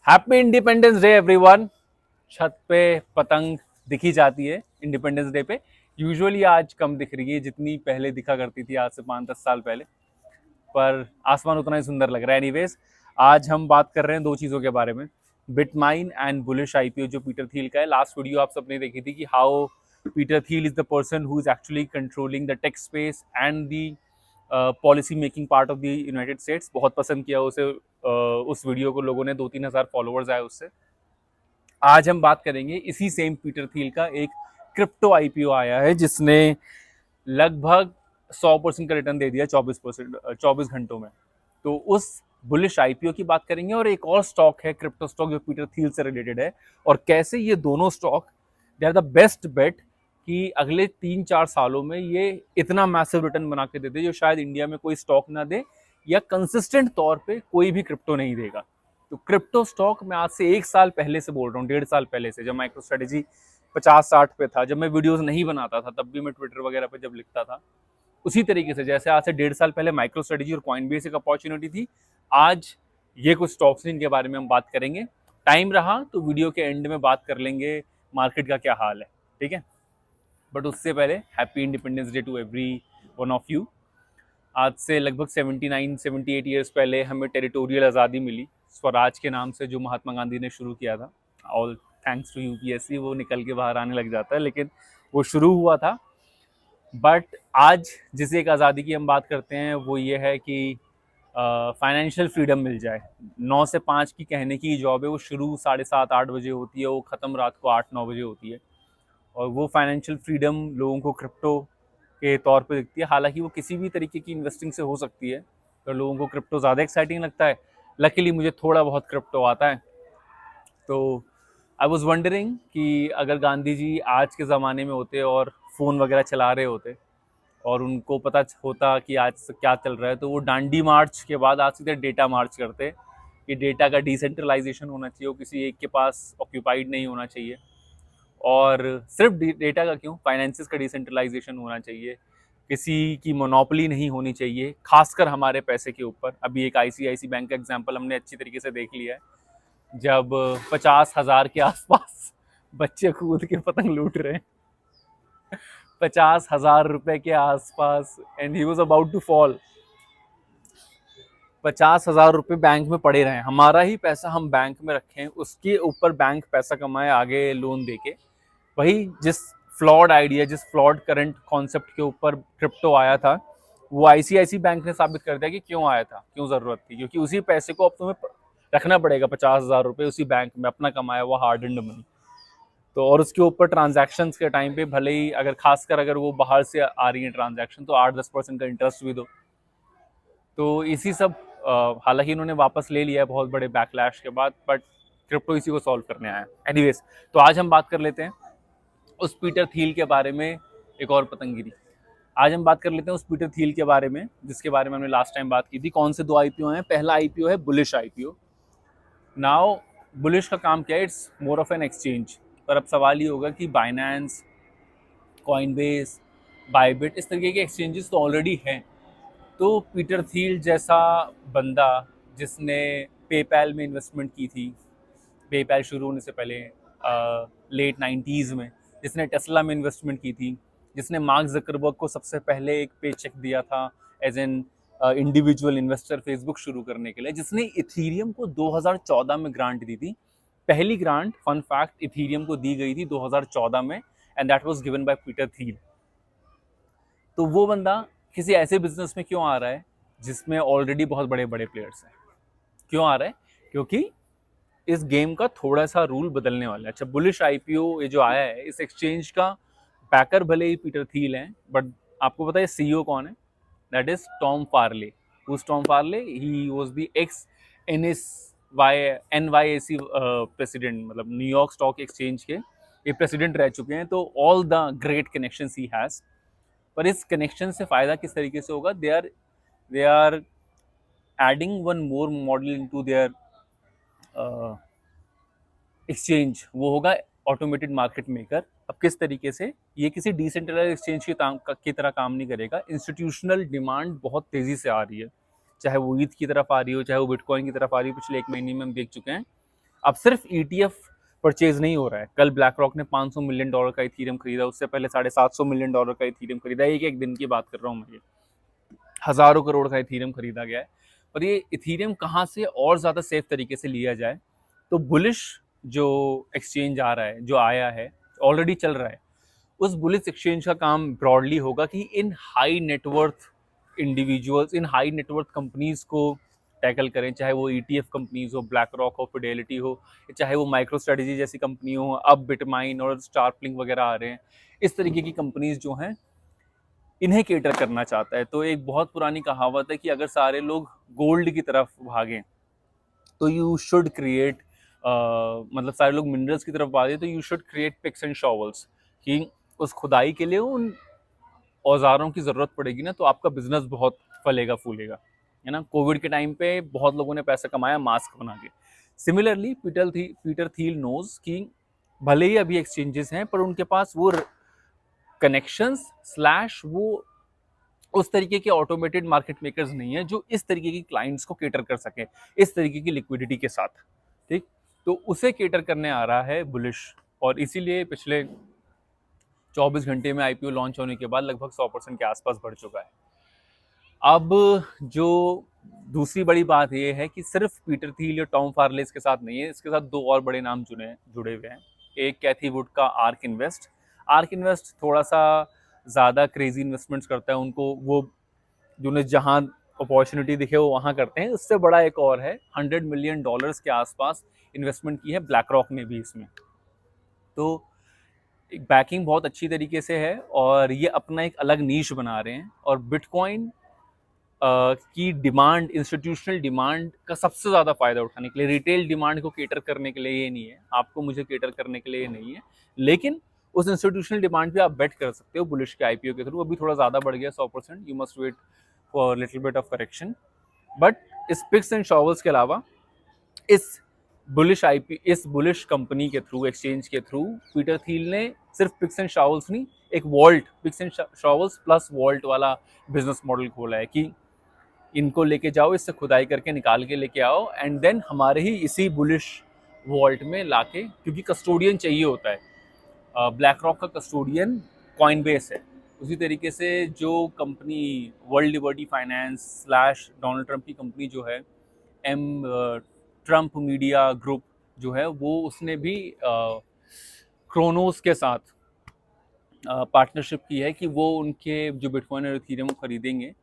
Happy independence day everyone. छत पे पतंग दिखी जाती है इंडिपेंडेंस डे पे। यूजुअली आज कम दिख रही है जितनी पहले दिखा करती थी, आज से 5-10 साल पहले। पर आसमान उतना ही सुंदर लग रहा है। एनीवेज, आज हम बात कर रहे हैं दो चीज़ों के बारे में, बिटमाइन एंड बुलिश आईपीओ जो पीटर थील का है। लास्ट वीडियो आप सबने देखी थी कि how Peter Thiel is the person who is actually controlling the tech space and the policy making part of the United states. बहुत पसंद किया उसे, उस वीडियो को लोगों ने, 2-3 हज़ार फॉलोअर्स आए उससे। आज हम बात करेंगे इसी सेम पीटर थील का एक क्रिप्टो आईपीओ आया है जिसने लगभग 100% का रिटर्न दे दिया 24 घंटों में। तो उस बुलिश आईपीओ की बात करेंगे। और एक और स्टॉक है क्रिप्टो स्टॉक जो पीटर थील से रिलेटेड है, और कैसे ये दोनों stock they are the best bet कि अगले 3-4 सालों में ये इतना मैसिव रिटर्न बना के देते जो शायद इंडिया में कोई स्टॉक ना दे, या कंसिस्टेंट तौर पे कोई भी क्रिप्टो नहीं देगा। तो क्रिप्टो स्टॉक मैं आज से 1 साल पहले से बोल रहा हूँ, 1.5 साल पहले से, जब माइक्रो स्ट्रेटेजी 50-60 पे था, जब मैं वीडियोस नहीं बनाता था, तब भी मैं ट्विटर वगैरह पे जब लिखता था, उसी तरीके से जैसे आज से 1.5 साल पहले माइक्रो स्ट्रेटेजी और कॉइनबेस एक अपॉर्चुनिटी थी, आज ये कुछ स्टॉक्स जिनके बारे में हम बात करेंगे। टाइम रहा तो वीडियो के एंड में बात कर लेंगे मार्केट का क्या हाल है, ठीक है। बट उससे पहले happy independence day to every one of you. आज से लगभग 79-78 ईयर्स पहले हमें टेरिटोरियल आज़ादी मिली, स्वराज के नाम से, जो महात्मा गांधी ने शुरू किया था। ऑल थैंक्स टू यूपीएससी, वो निकल के बाहर आने लग जाता है, लेकिन वो शुरू हुआ था। बट आज जिस एक आज़ादी की हम बात करते हैं वो ये है कि फाइनेंशियल फ्रीडम मिल जाए। 9 से 5 की कहने की जॉब है, वो शुरू 7:30-8 बजे होती है, वो ख़त्म रात को 8-9 बजे होती है। और वो फाइनेंशियल फ्रीडम लोगों को क्रिप्टो के तौर पे दिखती है। हालांकि वो किसी भी तरीके की इन्वेस्टिंग से हो सकती है, तो लोगों को क्रिप्टो ज़्यादा एक्साइटिंग लगता है। लकीली मुझे थोड़ा बहुत क्रिप्टो आता है। तो आई वॉज वंडरिंग कि अगर गांधी जी आज के ज़माने में होते और फ़ोन वगैरह चला रहे होते और उनको पता होता कि आज क्या चल रहा है, तो वो डांडी मार्च के बाद आज सीधे डेटा मार्च करते कि डेटा का डिसेंट्रलाइजेशन होना चाहिए, वो किसी एक के पास ऑक्यूपाइड नहीं होना चाहिए। और सिर्फ डेटा का क्यों, फाइनेंसिस का डिसेंट्रलाइजेशन होना चाहिए, किसी की मोनोपोली नहीं होनी चाहिए, खासकर हमारे पैसे के ऊपर। अभी एक आईसीआईसी बैंक का एग्जांपल हमने अच्छी तरीके से देख लिया है, जब 50,000 के आसपास बच्चे कूद के पतंग लूट रहे हैं, 50,000 रुपए के आसपास, and he was about to fall. 50,000 रुपये बैंक में पड़े रहे, हमारा ही पैसा हम बैंक में रखें, उसके ऊपर बैंक पैसा कमाए आगे लोन देके। वही जिस फ्लॉड आइडिया, जिस फ्लॉड करंट कॉन्सेप्ट के ऊपर क्रिप्टो आया था, वो आईसीआईसी बैंक ने साबित कर दिया कि क्यों आया था, क्यों ज़रूरत थी। क्योंकि उसी पैसे को अब तुम्हें रखना पड़ेगा, 50,000 रुपये उसी बैंक में, अपना कमाया हुआ हार्ड एंड मनी। तो और उसके ऊपर ट्रांजैक्शन के टाइम पे भले ही, अगर खासकर अगर वो बाहर से आ रही है ट्रांजैक्शन, तो 8-10% का इंटरेस्ट भी दो। तो इसी सब, हालांकि इन्होंने वापस ले लिया है बहुत बड़े बैकलैश के बाद, बट क्रिप्टो इसी को सॉल्व करने आया है। एनीवेज, तो आज हम बात कर लेते हैं उस पीटर थील के बारे में, एक और पतंगिरी। आज हम बात कर लेते हैं उस पीटर थील के बारे में जिसके बारे में हमने लास्ट टाइम बात की थी। कौन से दो आईपीओ हैं? पहला आईपीओ है बुलिश आईपीओ। नाउ बुलिश का काम क्या है? It's more of an exchange. पर अब सवाल ये होगा कि बाइनेंस, कॉइनबेस, बाइबिट, इस तरीके के एक्सचेंजेस तो ऑलरेडी हैं। तो पीटर थील जैसा बंदा जिसने पेपैल में इन्वेस्टमेंट की थी, पेपैल शुरू होने से पहले लेट 90s में, जिसने टेस्ला में इन्वेस्टमेंट की थी, जिसने मार्क जकरबर्ग को सबसे पहले एक पे चेक दिया था as an individual investor Facebook शुरू करने के लिए, जिसने इथीरियम को 2014 में ग्रांट दी थी। पहली ग्रांट, फन फैक्ट, इथीरियम को दी गई थी 2014 में, and that was given by Peter Thiel. तो वो बंदा किसी ऐसे बिजनेस में क्यों आ रहा है जिसमें ऑलरेडी बहुत बड़े बड़े प्लेयर्स हैं? क्यों आ रहा है? क्योंकि इस गेम का थोड़ा सा रूल बदलने वाला है। अच्छा, बुलिश आईपीओ ये जो आया है, इस एक्सचेंज का बैकर भले ही पीटर थील हैं, बट आपको पता है सीईओ कौन है? That is Tom Farley. Who's Tom Farley? He was the ex NYSE president, मतलब न्यूयॉर्क स्टॉक एक्सचेंज के ये प्रेसिडेंट रह चुके हैं। तो all the great connections he has. पर इस कनेक्शन से फायदा किस तरीके से होगा? They are adding one more model into their exchange. वो होगा ऑटोमेटेड मार्केट मेकर। अब किस तरीके से? ये किसी डिसेंट्रलाइज एक्सचेंज की तरह काम नहीं करेगा। इंस्टीट्यूशनल डिमांड बहुत तेजी से आ रही है, चाहे वो ईथ की तरफ आ रही हो, चाहे वो बिटकॉइन की तरफ आ रही हो। पिछले 1 महीने में हम देख चुके हैं अब सिर्फ ETF परचेज नहीं हो रहा है। कल ब्लैक रॉक ने $500 मिलियन का इथीरियम खरीदा, उससे पहले $750 मिलियन का इथीरियम खरीदा। एक दिन की बात कर रहा हूँ मैं, ये हज़ारों करोड़ का इथीरियम खरीदा गया है। और ये इथीरियम कहाँ से और ज़्यादा सेफ तरीके से लिया जाए, तो बुलिश जो एक्सचेंज आ रहा है, जो आया है, ऑलरेडी चल रहा है, उस बुलिश एक्सचेंज का काम ब्रॉडली होगा कि इन हाई नेटवर्थ इंडिविजुअल्स, इन हाई नेटवर्थ कंपनीज को टैकल करें, चाहे वो ETF कंपनीज हो, ब्लैक रॉक हो, फिडेलिटी हो, चाहे वो माइक्रो स्ट्रेटजी जैसी कंपनी हो, अब बिटमाइन और स्टारप्लिंक वगैरह आ रहे हैं। इस तरीके की कंपनीज जो हैं, इन्हें केटर करना चाहता है। तो एक बहुत पुरानी कहावत है कि अगर सारे लोग गोल्ड की तरफ भागें तो यू शुड क्रिएट, मतलब सारे लोग मिनरल्स की तरफ भागें तो you should create picks and shovels, कि उस खुदाई के लिए उन औजारों की ज़रूरत पड़ेगी ना, तो आपका बिजनेस बहुत फलेगा फूलेगा, है ना। कोविड के टाइम पे बहुत लोगों ने पैसा कमाया मास्क बना के। सिमिलरली पीटर थील नोज कि भले ही अभी एक्सचेंजेस हैं, पर उनके पास वो कनेक्शंस स्लैश वो उस तरीके के ऑटोमेटेड मार्केट मेकर्स नहीं है जो इस तरीके की क्लाइंट्स को केटर कर सके इस तरीके की लिक्विडिटी के साथ, ठीक। तो उसे केटर करने आ रहा है बुलिश, और इसीलिए पिछले 24 घंटे में IPO लॉन्च होने के बाद लगभग 100% के आसपास बढ़ चुका है। अब जो दूसरी बड़ी बात यह है कि सिर्फ पीटर थील या टॉम फार्लेस के साथ नहीं है, इसके साथ दो और बड़े नाम जुड़े हुए हैं। एक कैथी वुड का आर्क इन्वेस्ट थोड़ा सा ज़्यादा क्रेजी इन्वेस्टमेंट्स करता है, उनको वो जिन्हें जहाँ अपॉर्चुनिटी दिखे वो वहाँ करते हैं। उससे बड़ा एक और है, $100 मिलियन के आसपास इन्वेस्टमेंट की है ब्लैक रॉक ने भी इसमें। तो बैकिंग बहुत अच्छी तरीके से है और ये अपना एक अलग नीश बना रहे हैं। और बिटकॉइन की डिमांड, इंस्टीट्यूशनल डिमांड का सबसे ज़्यादा फ़ायदा उठाने के लिए, रिटेल डिमांड को केटर करने के लिए ये नहीं है, आपको मुझे केटर करने के लिए ये नहीं है, लेकिन उस इंस्टीट्यूशनल डिमांड पे आप बेट कर सकते हो बुलिश के IPO के थ्रू। अभी थोड़ा ज़्यादा बढ़ गया 100%, you must wait for little bit of correction. But इस पिक्स एंड शॉवल्स के अलावा इस बुलिश कंपनी के थ्रू, एक्सचेंज के थ्रू, पीटर थील ने सिर्फ पिक्स एंड शॉवल्स नहीं, एक vault, picks and shovels plus vault वाला बिजनेस मॉडल खोला है कि इनको लेके जाओ, इससे खुदाई करके निकाल के लेके आओ, एंड देन हमारे ही इसी बुलिश वॉल्ट में लाके, क्योंकि कस्टोडियन चाहिए होता है। ब्लैक रॉक का कस्टोडियन कॉइनबेस है। उसी तरीके से जो company world liberty finance slash Donald Trump की कंपनी जो है ट्रंप मीडिया ग्रुप जो है, वो उसने भी क्रोनोस के साथ पार्टनरशिप की है कि वो उनके जो बिटकॉइन और इथेरियम खरीदेंगे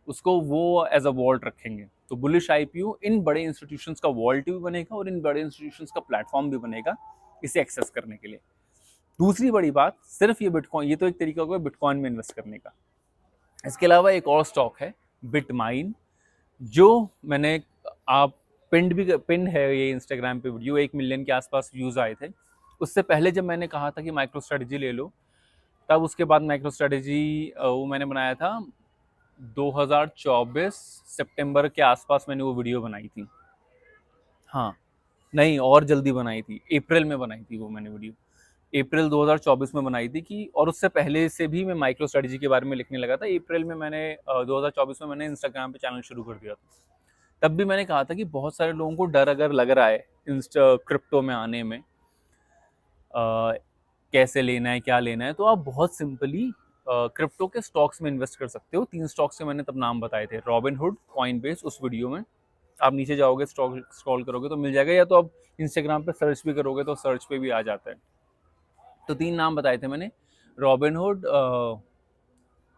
उसको वो एज अ वॉल्ट रखेंगे। तो बुलिश IPO इन बड़े इंस्टीट्यूशंस का वॉल्ट भी बनेगा और इन बड़े इंस्टीट्यूशंस का प्लेटफॉर्म भी बनेगा इसे एक्सेस करने के लिए। दूसरी बड़ी बात, सिर्फ ये बिटकॉइन, ये तो एक तरीका होगा बिटकॉइन में इन्वेस्ट करने का। इसके अलावा एक और स्टॉक है बिटमाइन, जो मैंने आप पिंड है ये इंस्टाग्राम पे वीडियो, 1 मिलियन के आसपास व्यूज़ आए थे। उससे पहले जब मैंने कहा था कि माइक्रो स्ट्रेटजी ले लो, तब उसके बाद माइक्रो स्ट्रेटजी वो मैंने बनाया था 2024 सितंबर के आसपास मैंने वो वीडियो बनाई थी। हाँ नहीं, और जल्दी बनाई थी, अप्रैल में बनाई थी वो मैंने वीडियो, अप्रैल 2024 में बनाई थी कि, और उससे पहले से भी मैं माइक्रो स्ट्रेटजी के बारे में लिखने लगा था। अप्रैल में मैंने 2024 में मैंने इंस्टाग्राम पे चैनल शुरू कर दिया था। तब भी मैंने कहा था कि बहुत सारे लोगों को डर अगर लग रहा है क्रिप्टो में आने में, कैसे लेना है, क्या लेना है, तो आप बहुत सिंपली क्रिप्टो के स्टॉक्स में इन्वेस्ट कर सकते हो। 3 स्टॉक्स के मैंने तब नाम बताए थे, रॉबिनहुड, कॉइनबेस, उस वीडियो में आप नीचे जाओगे, स्क्रॉल करोगे तो मिल जाएगा, या तो आप इंस्टाग्राम पे सर्च भी करोगे तो सर्च पे भी आ जाता है। तो 3 नाम बताए थे मैंने, Robinhood,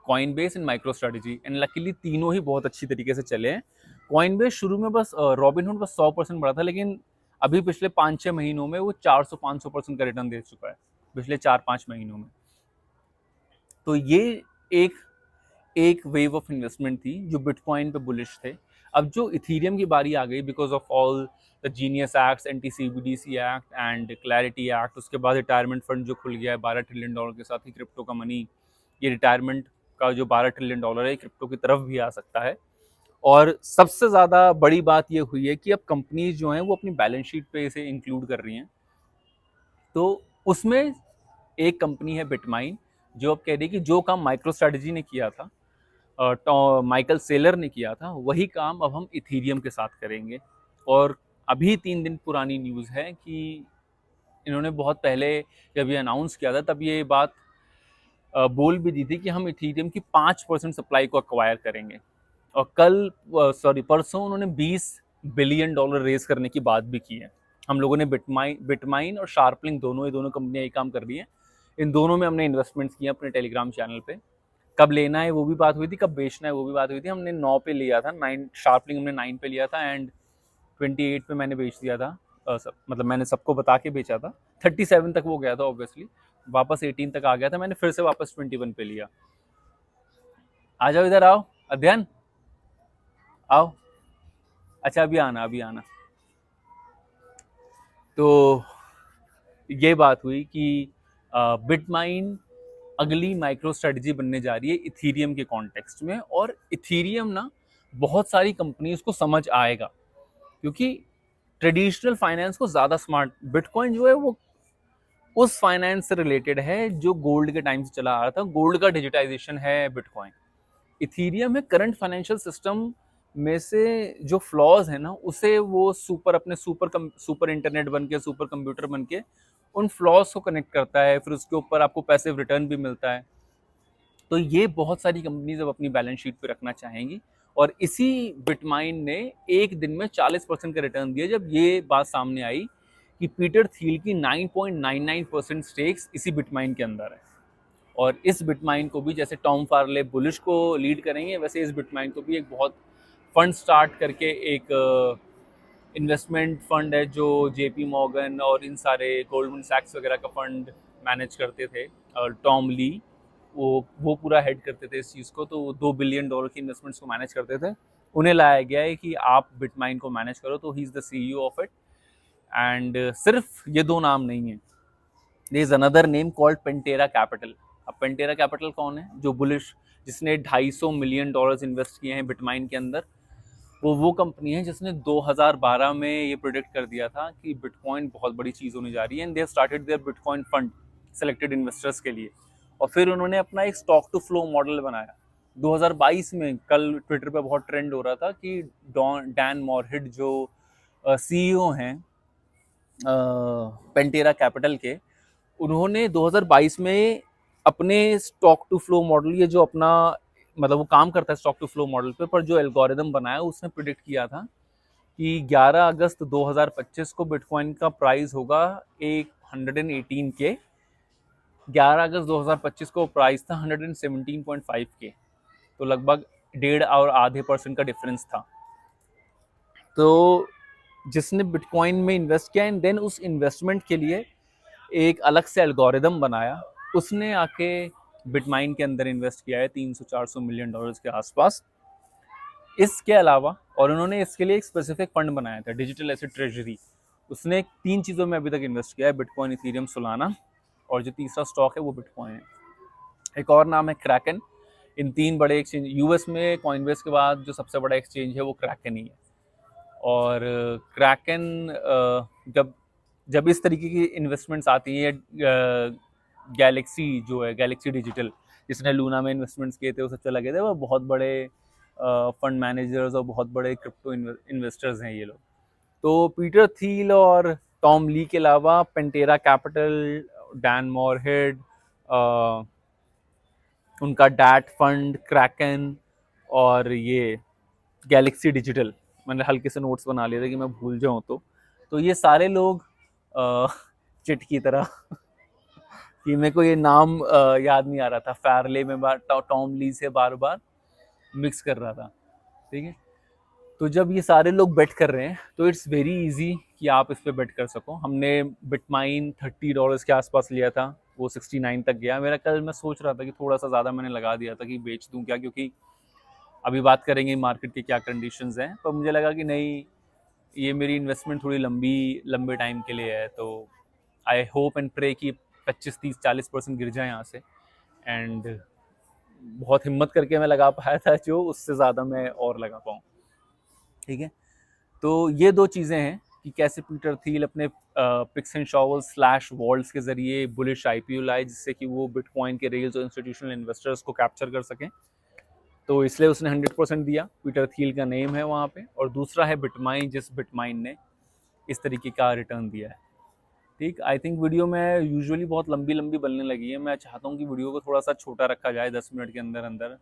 Coinbase and MicroStrategy, and luckily तीनों ही बहुत अच्छी तरीके से चले हैं। कॉइनबेस शुरू में बस, रॉबिनहुड बस 100% बढ़ा था, लेकिन अभी पिछले 5-6 महीनों में वो 400-500% का रिटर्न दे चुका है, पिछले 4-5 महीनों में। तो ये एक वेव ऑफ इन्वेस्टमेंट थी जो बिटकॉइन पे बुलिश थे। अब जो इथीरियम की बारी आ गई, because of all the genius acts, anti-CBDC act and clarity act, उसके बाद रिटायरमेंट फंड जो खुल गया है $12 ट्रिलियन के साथ ही, क्रिप्टो का मनी, ये रिटायरमेंट का जो $12 ट्रिलियन है क्रिप्टो की तरफ भी आ सकता है। और सबसे ज़्यादा बड़ी बात ये हुई है कि अब कंपनीज जो हैं वो अपनी बैलेंस शीट पे इसे इंक्लूड कर रही हैं। तो उसमें एक कंपनी है बिटमाइन, जो अब कह रही है कि जो काम माइक्रो स्ट्रेटजी ने किया था, माइकल सेलर ने किया था, वही काम अब हम इथीरियम के साथ करेंगे। और अभी 3 दिन पुरानी न्यूज़ है कि इन्होंने बहुत पहले जब ये अनाउंस किया था तब ये बात बोल भी दी थी कि हम इथीरियम की 5% सप्लाई को एक्वायर करेंगे। और परसों उन्होंने $20 बिलियन रेज करने की बात भी की है। हम लोगों ने बिटमाइन और शार्पलिंक दोनों कंपनियां ये काम कर रही हैं। इन दोनों में हमने इन्वेस्टमेंट्स किए अपने टेलीग्राम चैनल पे। कब लेना है वो भी बात हुई थी, कब बेचना है वो भी बात हुई थी। हमने 9 पे लिया था, 9 शार्पलिंग हमने 9 पे लिया था एंड 28 पे मैंने बेच दिया था। मतलब मैंने सबको बता के बेचा था। 37 तक वो गया था ऑब्वियसली, वापस 18 तक आ गया था, मैंने फिर से वापस 21 पे लिया। आ जाओ इधर आओ, अध्ययन आओ। अच्छा अभी आना। तो ये बात हुई कि बिटमाइन अगली माइक्रो स्ट्रेटजी बनने जा रही है इथीरियम के कॉन्टेक्स्ट में। और इथीरियम ना बहुत सारी कंपनीज को समझ आएगा, क्योंकि ट्रेडिशनल फाइनेंस को ज़्यादा स्मार्ट, बिटकॉइन जो है वो उस फाइनेंस से रिलेटेड है जो गोल्ड के टाइम से चला आ रहा था। गोल्ड का डिजिटाइजेशन है बिटकॉइन। इथीरियम है करंट फाइनेंशियल सिस्टम में से जो फ्लॉज है ना, उसे वो सुपर इंटरनेट बन के, सुपर कंप्यूटर बन के उन फ्लॉज को कनेक्ट करता है। फिर उसके ऊपर आपको पैसिव रिटर्न भी मिलता है। तो ये बहुत सारी कंपनीज अब अपनी बैलेंस शीट पे रखना चाहेंगी। और इसी बिटमाइन ने एक दिन में 40% का रिटर्न दिया जब ये बात सामने आई कि पीटर थील की 9.99% स्टेक्स इसी बिटमाइन के अंदर है। और इस बिटमाइन को भी जैसे टॉम फार्ले बुलिश को लीड करेंगे, वैसे इस बिटमाइन को भी एक बहुत फंड स्टार्ट करके एक इन्वेस्टमेंट फंड है जो जेपी मॉर्गन और इन सारे गोल्डमैन सैक्स वगैरह का फंड मैनेज करते थे। और टॉम ली वो पूरा हेड करते थे इस चीज़ को। तो $2 बिलियन की इन्वेस्टमेंट्स को मैनेज करते थे। उन्हें लाया गया है कि आप बिटमाइन को मैनेज करो, तो he is the CEO of it. And सिर्फ ये दो नाम नहीं है, there is another name called Pantera capital. अब पेंटेरा कैपिटल कौन है? जो बुलिश, जिसने $250 मिलियन इन्वेस्ट किए हैं बिटमाइन के अंदर। वो कंपनी है जिसने 2012 में ये प्रोडिक्ट कर दिया था कि बिटकॉइन बहुत बड़ी चीज़ होने जा रही है। And they have started their bitcoin fund selected investors के लिए। और फिर उन्होंने अपना एक स्टॉक टू फ्लो मॉडल बनाया 2022 में। कल ट्विटर पे बहुत ट्रेंड हो रहा था कि डैन मॉरहिड जो CEO हैं पेंटेरा कैपिटल के, उन्होंने 2022 में अपने स्टॉक टू फ्लो मॉडल, ये जो अपना मतलब वो काम करता है स्टॉक टू फ्लो मॉडल पे, पर जो एल्गोरिदम बनाया उसने प्रिडिक्ट किया था कि 11 अगस्त 2025 को बिटकॉइन का प्राइस होगा 118 के। 11 अगस्त 2025 को प्राइस था 117.5 के। तो लगभग 1.5 और आधे % का डिफरेंस था। तो जिसने बिटकॉइन में इन्वेस्ट किया एंड देन उस इन्वेस्टमेंट के लिए एक अलग से एल्गोरिदम बनाया, उसने आके बिटमाइन के अंदर इन्वेस्ट किया है $300-400 मिलियन के आसपास। इसके अलावा और उन्होंने इसके लिए एक स्पेसिफिक फंड बनाया था, डिजिटल एसेट ट्रेजरी। उसने 3 चीज़ों में अभी तक इन्वेस्ट किया है, बिटकॉइन, इथीरियम, सोलाना, और जो तीसरा स्टॉक है वो बिटकॉइन है। एक और नाम है क्रैकन। इन 3 बड़े एक्सचेंज, यूएस में कॉइनबेस के बाद जो सबसे बड़ा एक्सचेंज है वो क्रैकन ही है। और क्रैकन जब इस तरीके की इन्वेस्टमेंट्स आती हैं, गैलेक्सी जो है, गैलेक्सी डिजिटल, जिसने लूना में इन्वेस्टमेंट्स किए थे, वो सब चला गए थे, वो बहुत बड़े फंड मैनेजर्स और बहुत बड़े क्रिप्टो इन्वेस्टर्स हैं ये लोग। तो पीटर थील और टॉम ली के अलावा पेंटेरा कैपिटल, डैन मॉरहेड, उनका डैट फंड, क्रैकन और ये गैलेक्सी डिजिटल, मैंने हल्के से नोट्स बना लिए थे कि मैं भूल जाऊँ तो ये सारे लोग चिट की तरह कि मेरे को ये नाम याद नहीं आ रहा था, फैरले में टॉम ली से बार बार मिक्स कर रहा था, ठीक है। तो जब ये सारे लोग बेट कर रहे हैं तो इट्स वेरी इजी कि आप इस पर बेट कर सको। हमने बिटमाइन $30 के आसपास लिया था, वो 69 तक गया मेरा। कल मैं सोच रहा था कि थोड़ा सा ज़्यादा मैंने लगा दिया था कि बेच दूं क्या, क्योंकि अभी बात करेंगे मार्केट के क्या कंडीशंस हैं, पर मुझे लगा कि नहीं, ये मेरी इन्वेस्टमेंट थोड़ी लंबे टाइम के लिए है। तो आई होप एंड प्रे कि 25, 30, 40% गिर जाए यहाँ से। एंड बहुत हिम्मत करके मैं लगा पाया था, जो उससे ज़्यादा मैं और लगा पाऊँ, ठीक है। तो ये 2 चीज़ें हैं कि कैसे पीटर थील अपने पिक्स एंड शॉवल्स / वॉल्ट्स के ज़रिए बुलिश IPO लाए, जिससे कि वो बिटकॉइन के रेल्स और इंस्टीट्यूशनल इन्वेस्टर्स को कैप्चर कर सकें। तो इसलिए उसने 100% दिया, पीटर थील का नेम है वहाँ पे। और दूसरा है बिटमाइन, जिस बिटमाइन ने इस तरीके का रिटर्न दिया है। ठीक, आई थिंक वीडियो में यूजुअली बहुत लंबी लंबी बनने लगी है। मैं चाहता हूँ कि वीडियो को थोड़ा सा छोटा रखा जाए, 10 मिनट के अंदर अंदर।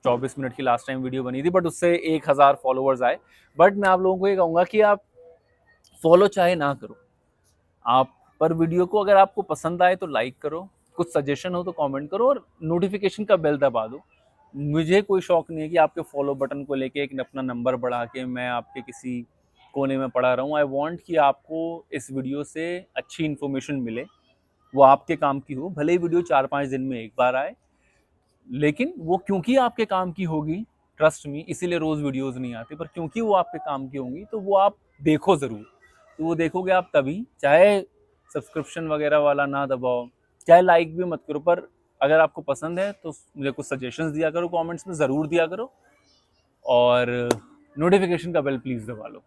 24 मिनट की लास्ट टाइम वीडियो बनी थी, बट उससे 1000 फॉलोअर्स आए। बट मैं आप लोगों को ये कहूँगा कि आप फॉलो चाहे ना करो, आप पर वीडियो को अगर आपको पसंद आए तो लाइक करो, कुछ सजेशन हो तो कमेंट करो, और नोटिफिकेशन का बेल दबा दो। मुझे कोई शौक नहीं है कि आपके फॉलो बटन को लेके एक अपना नंबर बढ़ा के मैं आपके किसी कोने में पड़ा रहूं। आई वांट कि आपको इस वीडियो से अच्छी इन्फॉर्मेशन मिले, वो आपके काम की हो। भले ही वीडियो 4-5 दिन में एक बार आए, लेकिन वो क्योंकि आपके काम की होगी, ट्रस्ट मी, इसीलिए रोज वीडियोस नहीं आती, पर क्योंकि वो आपके काम की होंगी तो वो आप देखो ज़रूर। तो वो देखोगे आप तभी, चाहे सब्सक्रिप्शन वगैरह वाला ना दबाओ, चाहे लाइक भी मत करो, पर अगर आपको पसंद है तो मुझे कुछ सजेशंस दिया करो, कमेंट्स में ज़रूर दिया करो, और नोटिफिकेशन का बेल प्लीज़ दबा लो।